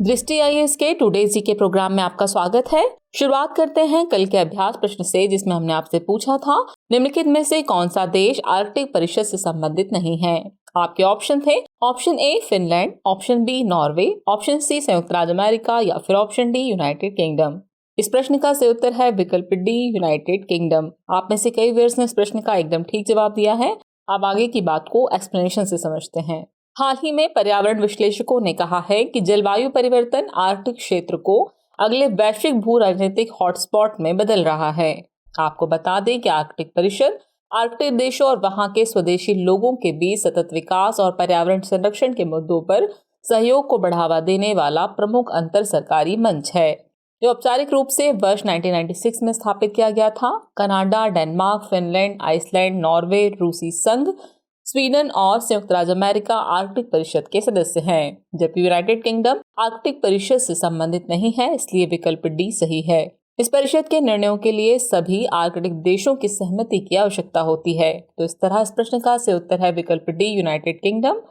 दृष्टि आईएएस के टुडे जी के प्रोग्राम में आपका स्वागत है। शुरुआत करते हैं कल के अभ्यास प्रश्न से, जिसमें हमने आपसे पूछा था निम्नलिखित में से कौन सा देश आर्कटिक परिषद से संबंधित नहीं है। आपके ऑप्शन थे option A Finland, option B Norway, option C संयुक्त राज्य अमेरिका या फिर ऑप्शन डी यूनाइटेड किंगडम। इस प्रश्न का सही उत्तर है विकल्प डी यूनाइटेड किंगडम। आप में से कई व्यूअर्स ने इस प्रश्न का एकदम ठीक जवाब दिया है। अब आगे की बात को एक्सप्लेनेशन से समझते हैं। हाल ही में पर्यावरण विश्लेषकों ने कहा है कि जलवायु परिवर्तन आर्कटिक क्षेत्र को अगले वैश्विक भू राजनीतिक हॉटस्पॉट में बदल रहा है। आपको बता दें कि आर्कटिक परिषद आर्कटिक देशों और वहां के स्वदेशी लोगों के बीच सतत विकास और पर्यावरण संरक्षण के मुद्दों पर सहयोग को बढ़ावा देने वाला प्रमुख अंतर सरकारी मंच है, जो औपचारिक रूप से वर्ष 1996 में स्थापित किया गया था। Canada, Denmark, Finland, Iceland, Norway, रूसी संघ, स्वीडन और संयुक्त राज्य अमेरिका आर्कटिक परिषद के सदस्य हैं, जबकि यूनाइटेड किंगडम आर्कटिक परिषद से संबंधित नहीं है, इसलिए विकल्प डी सही है। इस परिषद के निर्णयों के लिए सभी आर्कटिक देशों की सहमति की आवश्यकता होती है। तो इस तरह इस प्रश्न का सही उत्तर है विकल्प डी यूनाइटेड किंगडम।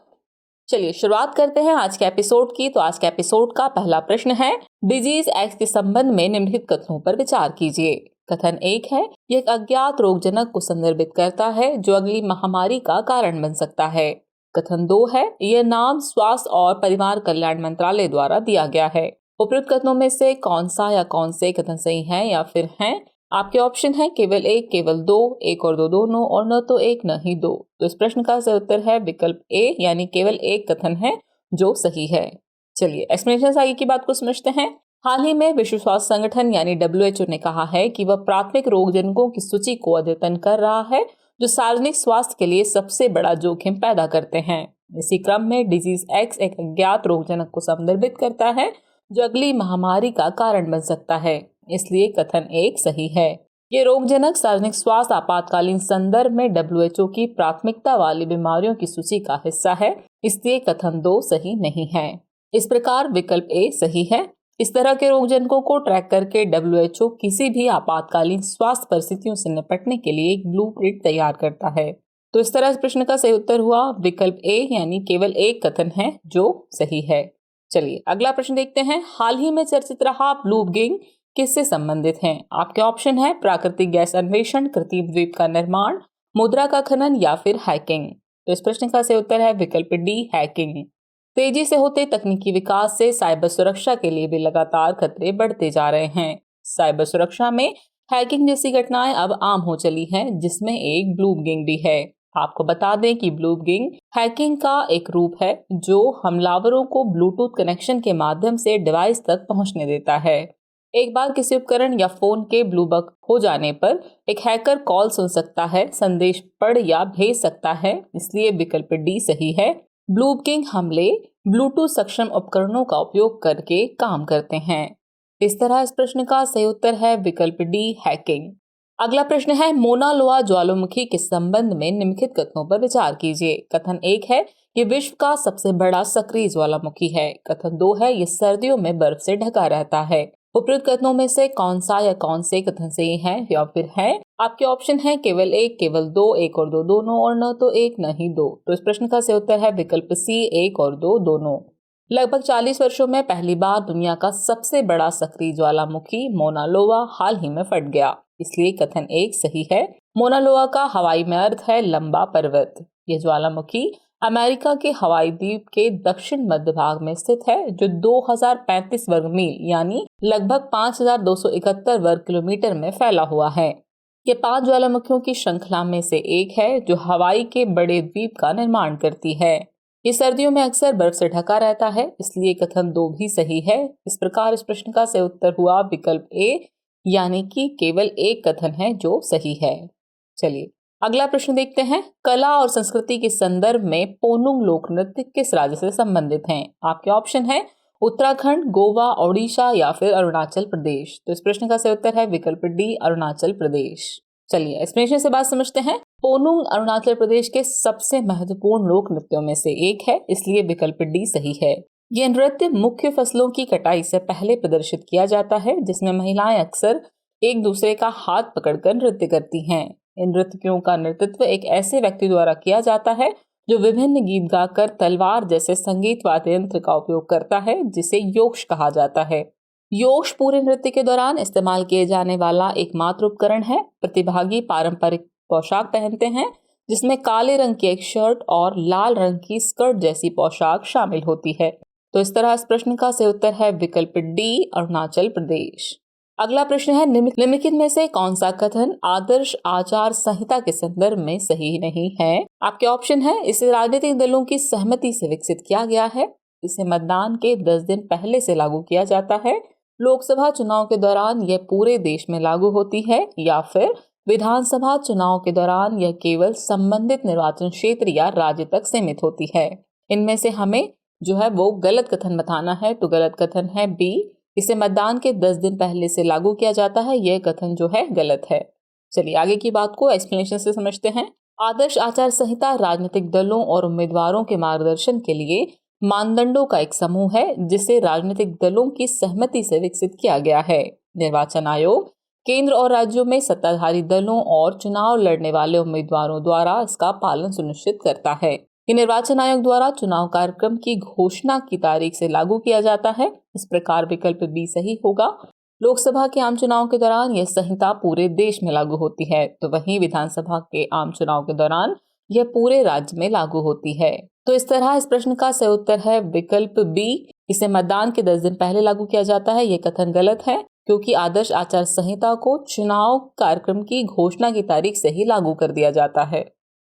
चलिए शुरुआत करते हैं आज के एपिसोड की। तो आज के एपिसोड का पहला प्रश्न है, डिजीज एक्ट के संबंध में निम्नलिखित कथनों पर विचार कीजिए। कथन 1 है, यह एक अज्ञात रोगजनक को संदर्भित करता है जो अगली महामारी का कारण बन सकता है। कथन 2 है, यह नाम स्वास्थ्य और परिवार कल्याण मंत्रालय द्वारा दिया गया है। उपयुक्त कथनों में से कौन सा या कौन से कथन सही हैं या फिर हैं? आपके ऑप्शन है केवल एक, केवल दो, एक और दो दोनों, और न तो एक न ही दो। तो इस प्रश्न का सही उत्तर है विकल्प ए, यानी केवल एक कथन है जो सही है। चलिए एक्सप्लेनेशन से आगे की बात को समझते हैं। हाल ही में विश्व स्वास्थ्य संगठन यानी WHO ने कहा है कि वह प्राथमिक रोगजनकों की सूची को अद्यतन कर रहा है जो सार्वजनिक स्वास्थ्य के लिए सबसे बड़ा जोखिम पैदा करते हैं। इसी क्रम में डिजीज एक्स एक अज्ञात रोगजनक को संदर्भित करता है जो अगली महामारी का कारण बन सकता है, इसलिए कथन 1 सही है। ये रोगजनक सार्वजनिक स्वास्थ्य आपातकालीन संदर्भ में WHO की प्राथमिकता वाली बीमारियों की सूची का हिस्सा है, इसलिए कथन 2 सही नहीं है। इस प्रकार विकल्प ए सही है। इस तरह के रोगजनकों को ट्रैक करके WHO किसी भी आपातकालीन स्वास्थ्य परिस्थितियों से निपटने के लिए एक ब्लूप्रिंट तैयार करता है। तो इस तरह इस प्रश्न का सही उत्तर हुआ विकल्प ए, यानी केवल एक कथन है जो सही है। चलिए अगला प्रश्न देखते हैं। हाल ही में चर्चित रहा ब्लू गिग किससे संबंधित है? आपके ऑप्शन है प्राकृतिक गैस अन्वेषण, कृत्रिम द्वीप का निर्माण, मुद्रा का खनन या फिर हैकिंग। तो इस प्रश्न का सही उत्तर है विकल्प डी, हैकिंग। तेजी से होते तकनीकी विकास से साइबर सुरक्षा के लिए भी लगातार खतरे बढ़ते जा रहे हैं। साइबर सुरक्षा में हैकिंग जैसी घटनाएं अब आम हो चली हैं, जिसमें एक ब्लू गिग भी है। आपको बता दें कि ब्लू गिग हैकिंग का एक रूप है जो हमलावरों को ब्लूटूथ कनेक्शन के माध्यम से डिवाइस तक पहुंचने देता है। एक बार किसी उपकरण या फोन के ब्लू बक हो जाने पर एक हैकर कॉल सुन सकता है, संदेश पढ़ या भेज सकता है, इसलिए विकल्प डी सही है। ब्लू गिग हमले ब्लूटूथ सक्षम उपकरणों का उपयोग करके काम करते हैं। इस तरह इस प्रश्न का सही उत्तर है विकल्प डी, हैकिंग। अगला प्रश्न है, मोना लोआ ज्वालामुखी के संबंध में निम्नलिखित कथनों पर विचार कीजिए। कथन 1 है, ये विश्व का सबसे बड़ा सक्रिय ज्वालामुखी है। कथन 2 है, ये सर्दियों में बर्फ से ढका रहता है। उपयुक्त कथनों में से कौन सा या कौन से कथन सही है या फिर है? आपके ऑप्शन है केवल एक, केवल दो, एक और दो दोनों, और न तो एक न ही दो। तो इस प्रश्न का सही उत्तर है विकल्प सी, एक और दो दोनों। लगभग 40 वर्षों में पहली बार दुनिया का सबसे बड़ा सक्रिय ज्वालामुखी मोना लोआ हाल ही में फट गया, इसलिए कथन 1 सही है। मोना लोआ का हवाई में अर्थ है लंबा पर्वत। यह ज्वालामुखी अमेरिका के हवाई द्वीप के दक्षिण मध्य भाग में स्थित है, जो 2035 वर्ग मील यानी लगभग 5271 वर्ग किलोमीटर में फैला हुआ है। ये 5 ज्वालामुखियों की श्रृंखला में से एक है जो हवाई के बड़े द्वीप का निर्माण करती है। ये सर्दियों में अक्सर बर्फ से ढका रहता है, इसलिए कथन 2 भी सही है। इस प्रकार इस प्रश्न का सही उत्तर हुआ विकल्प ए, यानी कि केवल एक कथन है जो सही है। चलिए अगला प्रश्न देखते हैं। कला और संस्कृति के संदर्भ में पोनुंग लोक नृत्य किस राज्य से संबंधित हैं? आपके ऑप्शन है उत्तराखंड, गोवा, ओडिशा या फिर अरुणाचल प्रदेश। तो इस प्रश्न का सही उत्तर है विकल्प डी, अरुणाचल प्रदेश। चलिए एक्सप्लेनेशन से बात समझते हैं। पोनुंग अरुणाचल प्रदेश के सबसे महत्वपूर्ण लोक नृत्यों में से एक है, इसलिए विकल्प डी सही है। यह नृत्य मुख्य फसलों की कटाई से पहले प्रदर्शित किया जाता है, जिसमें महिलाएं अक्सर एक दूसरे का हाथ पकड़कर नृत्य करती हैं। इन नर्तकियों का नेतृत्व एक ऐसे व्यक्ति द्वारा किया जाता है जो विभिन्न गीत गाकर तलवार जैसे संगीत वाद्य यंत्र का उपयोग करता है, जिसे योक्ष कहा जाता है। योक्ष पूरे नृत्य के दौरान इस्तेमाल किए जाने वाला एकमात्र उपकरण है। प्रतिभागी पारंपरिक पोशाक पहनते हैं, जिसमें काले रंग की एक शर्ट और लाल रंग की स्कर्ट जैसी पोशाक शामिल होती है। तो इस तरह इस प्रश्न का सही उत्तर है विकल्प डी, अरुणाचल प्रदेश। अगला प्रश्न है, निम्नलिखित में से कौन सा कथन आदर्श आचार संहिता के संदर्भ में सही नहीं है? आपके ऑप्शन है, इसे राजनीतिक दलों की सहमति से विकसित किया गया है, इसे मतदान के 10 दिन पहले से लागू किया जाता है, लोकसभा चुनाव के दौरान यह पूरे देश में लागू होती है, या फिर विधानसभा चुनाव के दौरान यह केवल संबंधित निर्वाचन क्षेत्र या राज्य तक सीमित होती है। इनमें से हमें जो है वो गलत कथन बताना है। तो गलत कथन है बी, इसे मतदान के 10 दिन पहले से लागू किया जाता है। यह कथन जो है गलत है। चलिए आगे की बात को एक्सप्लेनेशन से समझते हैं। आदर्श आचार संहिता राजनीतिक दलों और उम्मीदवारों के मार्गदर्शन के लिए मानदंडों का एक समूह है, जिसे राजनीतिक दलों की सहमति से विकसित किया गया है। निर्वाचन आयोग केंद्र और राज्यों में सत्ताधारी दलों और चुनाव लड़ने वाले उम्मीदवारों द्वारा इसका पालन सुनिश्चित करता है। ये निर्वाचन आयोग द्वारा चुनाव कार्यक्रम की घोषणा की तारीख से लागू किया जाता है। इस प्रकार विकल्प बी सही होगा। लोकसभा के आम चुनाव के दौरान यह संहिता पूरे देश में लागू होती है, तो वहीं विधानसभा के आम चुनाव के दौरान यह पूरे राज्य में लागू होती है। तो इस तरह इस प्रश्न का सही उत्तर है विकल्प बी, इसे मतदान के 10 दिन पहले लागू किया जाता है। यह कथन गलत है, क्योंकि आदर्श आचार संहिता को चुनाव कार्यक्रम की घोषणा की तारीख से ही लागू कर दिया जाता है।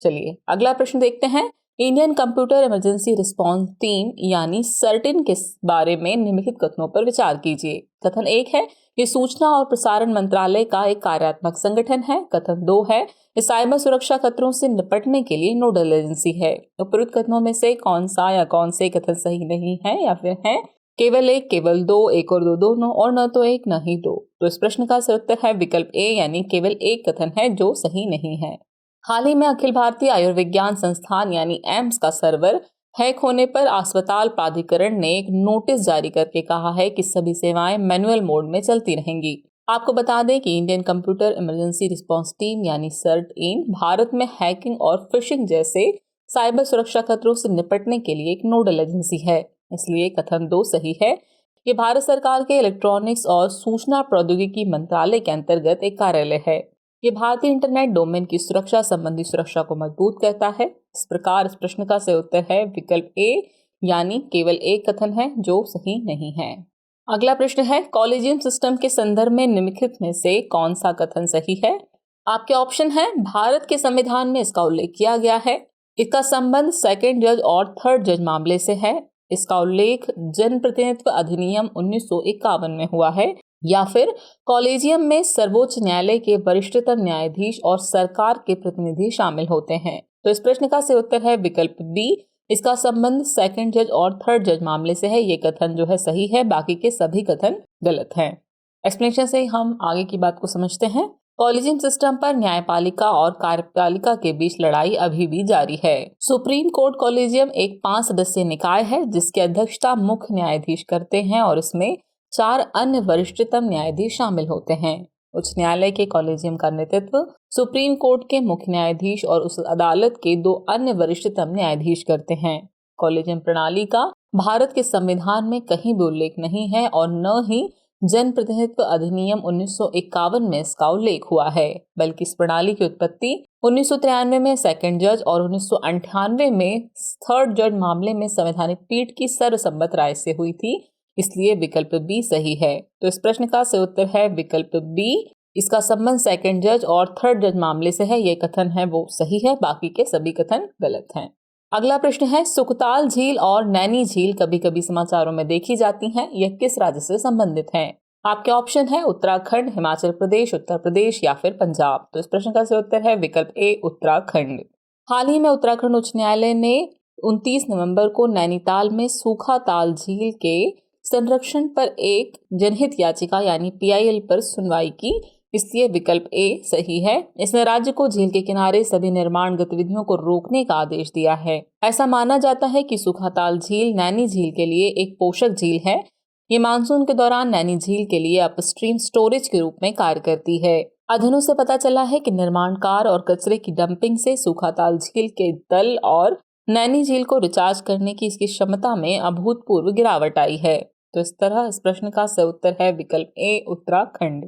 चलिए अगला प्रश्न देखते हैं। Indian computer emergency response team यानी सर्टिन के बारे में निम्नलिखित कथनों पर विचार कीजिए। कथन 1 है, ये सूचना और प्रसारण मंत्रालय का एक कार्यात्मक संगठन है। कथन 2 है, ये साइबर सुरक्षा खतरों से निपटने के लिए नोडल एजेंसी है। उपरोक्त कथनों में से कौन सा या कौन से कथन सही नहीं है, या फिर है केवल एक, केवल दो, एक और दो दोनों, और न तो एक न ही दो? तो इस प्रश्न का सही उत्तर है विकल्प ए, यानी केवल एक कथन है जो सही नहीं है। हाल ही में अखिल भारतीय आयुर्विज्ञान संस्थान यानी एम्स का सर्वर हैक होने पर अस्पताल प्राधिकरण ने एक नोटिस जारी करके कहा है कि सभी सेवाएं मैनुअल मोड में चलती रहेंगी। आपको बता दें कि Indian computer emergency response team यानी सर्ट-इन भारत में हैकिंग और फिशिंग जैसे साइबर सुरक्षा खतरों से निपटने के लिए एक नोडल एजेंसी है, इसलिए कथन 2 सही है। ये भारत सरकार के इलेक्ट्रॉनिक्स और सूचना प्रौद्योगिकी मंत्रालय के अंतर्गत एक कार्यालय है। ये भारतीय इंटरनेट डोमेन की सुरक्षा संबंधी सुरक्षा को मजबूत करता है। इस प्रकार इस प्रश्न का सही उत्तर है विकल्प ए, यानी केवल एक कथन है जो सही नहीं है। अगला प्रश्न है, कॉलेजियम सिस्टम के संदर्भ में निम्नलिखित में से कौन सा कथन सही है? आपके ऑप्शन है, भारत के संविधान में इसका उल्लेख किया गया है, इसका संबंध सेकंड जज और थर्ड जज मामले से है, इसका उल्लेख जन प्रतिनिधित्व अधिनियम 1951 में हुआ है, या फिर कॉलेजियम में सर्वोच्च न्यायालय के वरिष्ठतम न्यायाधीश और सरकार के प्रतिनिधि शामिल होते हैं। तो इस प्रश्न का सही उत्तर है विकल्प बी, इसका संबंध सेकंड जज और थर्ड जज मामले से है। ये कथन जो है सही है, बाकी के सभी कथन गलत हैं। एक्सप्लेनेशन से हम आगे की बात को समझते हैं। कॉलेजियम सिस्टम पर न्यायपालिका और कार्यपालिका के बीच लड़ाई अभी भी जारी है। सुप्रीम कोर्ट कॉलेजियम एक 5 सदस्यीय निकाय है, जिसकी अध्यक्षता मुख्य न्यायाधीश करते हैं और इसमें 4 अन्य वरिष्ठतम न्यायाधीश शामिल होते हैं। उच्च न्यायालय के कॉलेजियम का नेतृत्व सुप्रीम कोर्ट के मुख्य न्यायाधीश और उस अदालत के 2 अन्य वरिष्ठतम न्यायाधीश करते हैं। कॉलेजियम प्रणाली का भारत के संविधान में कहीं भी उल्लेख नहीं है और न ही जन प्रतिनिधित्व अधिनियम 1951 में इसका उल्लेख हुआ है, बल्कि इस प्रणाली की उत्पत्ति 1993 में सेकंड जज और 1998 में थर्ड जज मामले में संवैधानिक पीठ की सर्वसम्मत राय से हुई थी, इसलिए विकल्प बी सही है। तो इस प्रश्न का सही उत्तर है विकल्प बी, इसका संबंध सेकंड जज और थर्ड जज मामले से है। ये कथन है वो सही है, बाकी के सभी कथन गलत हैं। अगला प्रश्न है, सुखताल झील और नैनी झील कभी कभी समाचारों में देखी जाती हैं, यह किस राज्य से संबंधित हैं? आपके ऑप्शन है उत्तराखंड, हिमाचल प्रदेश, उत्तर प्रदेश या फिर पंजाब। तो इस प्रश्न का सही उत्तर है विकल्प ए, उत्तराखंड। हाल ही में उत्तराखंड उच्च न्यायालय ने 29 नवंबर को नैनीताल में सूखाताल झील के संरक्षण पर एक जनहित याचिका यानी PIL पर सुनवाई की, इसलिए विकल्प ए सही है। इसने राज्य को झील के किनारे सभी निर्माण गतिविधियों को रोकने का आदेश दिया है। ऐसा माना जाता है कि सूखाताल झील नैनी झील के लिए एक पोषक झील है। ये मानसून के दौरान नैनी झील के लिए अपस्ट्रीम स्टोरेज के रूप में कार्य करती है। अध्ययनों से पता चला है कि निर्माण कार्य और कचरे की डंपिंग से सूखाताल झील के तल और नैनी झील को रिचार्ज करने की इसकी क्षमता में अभूतपूर्व गिरावट आई है। तो इस तरह इस प्रश्न का सही उत्तर है विकल्प ए, उत्तराखंड।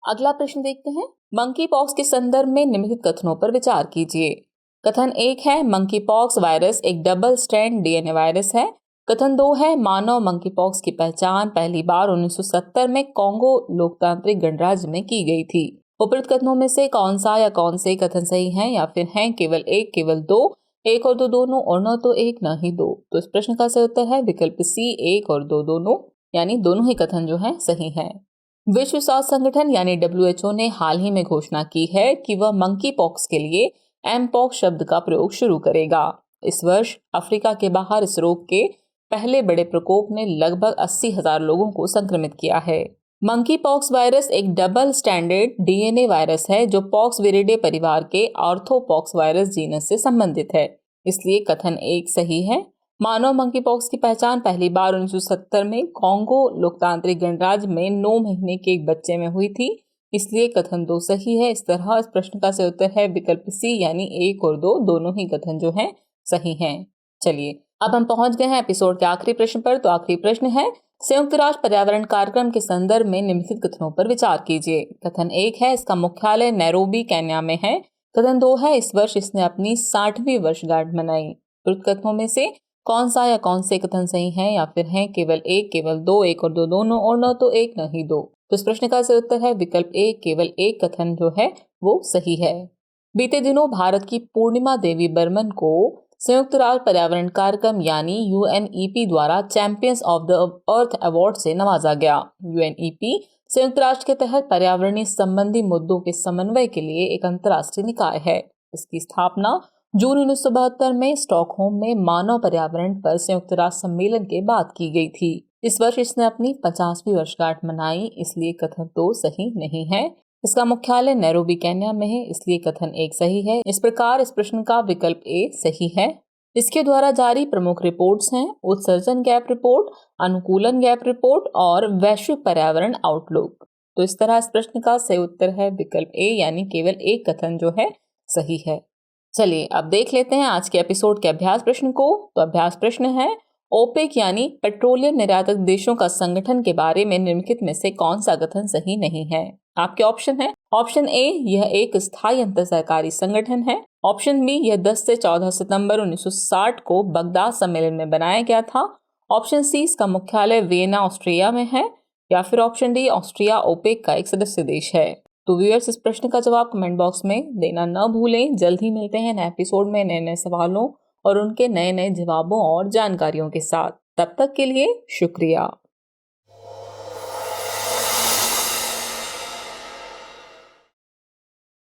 अगला प्रश्न देखते हैं। मंकी पॉक्स के संदर्भ में निम्नलिखित कथनों पर विचार कीजिए। कथन 1 है मंकी पॉक्स वायरस एक डबल स्ट्रैंड डीएनए वायरस है। कथन 2 है मानव मंकी पॉक्स की पहचान पहली बार 1970 में कॉन्गो लोकतांत्रिक गणराज्य में की गई थी। उपरोक्त कथनों में से कौन सा या कौन से कथन सही हैं या फिर हैं केवल एक, केवल दो, एक और दो दोनों, और न तो एक न ही दो। तो इस प्रश्न का सही उत्तर है विकल्प सी, एक और दो दोनों, यानी दोनों ही कथन जो हैं सही हैं। विश्व स्वास्थ्य संगठन यानी WHO ने हाल ही में घोषणा की है कि वह मंकी पॉक्स के लिए एमपॉक्स शब्द का प्रयोग शुरू करेगा। इस वर्ष अफ्रीका के बाहर इस रोग के पहले बड़े प्रकोप ने लगभग 80,000 लोगों को संक्रमित किया है। मंकी पॉक्स वायरस एक डबल स्टैंडर्ड डीएनए वायरस है जो पॉक्स विरिडे परिवार के ऑर्थोपॉक्स वायरस जीनस से संबंधित है, इसलिए कथन 1 सही है। मानव मंकी पॉक्स की पहचान पहली बार 1970 में कॉन्गो लोकतांत्रिक गणराज्य में 9 महीने के एक बच्चे में हुई थी, इसलिए कथन 2 सही है। इस तरह इस प्रश्न का सही उत्तर है विकल्प सी, यानी 1 और 2 दोनों ही कथन जो हैं सही हैं। चलिए अब हम पहुंच गए हैं एपिसोड के आखिरी प्रश्न पर। तो आखिरी प्रश्न है, संयुक्त राष्ट्र पर्यावरण कार्यक्रम के संदर्भ में निम्नलिखित कथनों पर विचार कीजिए। कथन 1 है इसका मुख्यालय नैरोबी केन्या में है। कथन 2 है इस वर्ष इसने अपनी 60वीं वर्षगांठ मनाई। उक्त कथनों में से कौन सा या कौन से कथन सही हैं या फिर हैं केवल एक, केवल दो, एक और दो दोनों, और न तो एक न ही दो। तो इस प्रश्न का सही उत्तर है विकल्प ए, केवल एक कथन जो है वो सही है। बीते दिनों भारत की पूर्णिमा देवी बर्मन को संयुक्त राष्ट्र पर्यावरण कार्यक्रम यानी UNEP द्वारा champions of the earth award से नवाजा गया। UNEP संयुक्त राष्ट्र के तहत पर्यावरणीय संबंधी मुद्दों के समन्वय के लिए एक अंतर्राष्ट्रीय निकाय है। इसकी स्थापना जून 1972 में स्टॉकहोम में मानव पर्यावरण पर संयुक्त राष्ट्र सम्मेलन के बाद की गई थी। इस वर्ष इसने अपनी 50वीं वर्षगांठ मनाई, इसलिए कथन 2 सही नहीं है। इसका मुख्यालय नैरोबी केन्या में है, इसलिए कथन 1 सही है। इस प्रकार इस प्रश्न का विकल्प ए सही है। इसके द्वारा जारी प्रमुख रिपोर्ट्स हैं उत्सर्जन गैप रिपोर्ट, अनुकूलन गैप रिपोर्ट और वैश्विक पर्यावरण आउटलुक। तो इस तरह इस प्रश्न का सही उत्तर है विकल्प ए, यानी केवल एक कथन जो है सही है। चलिए अब देख लेते हैं आज के एपिसोड के अभ्यास प्रश्न को। तो अभ्यास प्रश्न है, ओपेक यानी पेट्रोलियम निर्यातक देशों का संगठन के बारे में निम्नलिखित में से कौन सा कथन सही नहीं है। आपके ऑप्शन है, ऑप्शन ए यह एक स्थायी अंतर सरकारी संगठन है। ऑप्शन बी यह 10 से 14 सितंबर 1960 को बगदाद सम्मेलन में बनाया गया था। ऑप्शन सी इसका मुख्यालय वियना ऑस्ट्रिया में है, या फिर ऑप्शन डी ऑस्ट्रिया ओपेक का एक सदस्य देश है। तो व्यूअर्स इस प्रश्न का जवाब कमेंट बॉक्स में देना न भूलें। जल्द ही मिलते हैं नए एपिसोड में नए नए सवालों और उनके नए नए जवाबों और जानकारियों के साथ। तब तक के लिए शुक्रिया।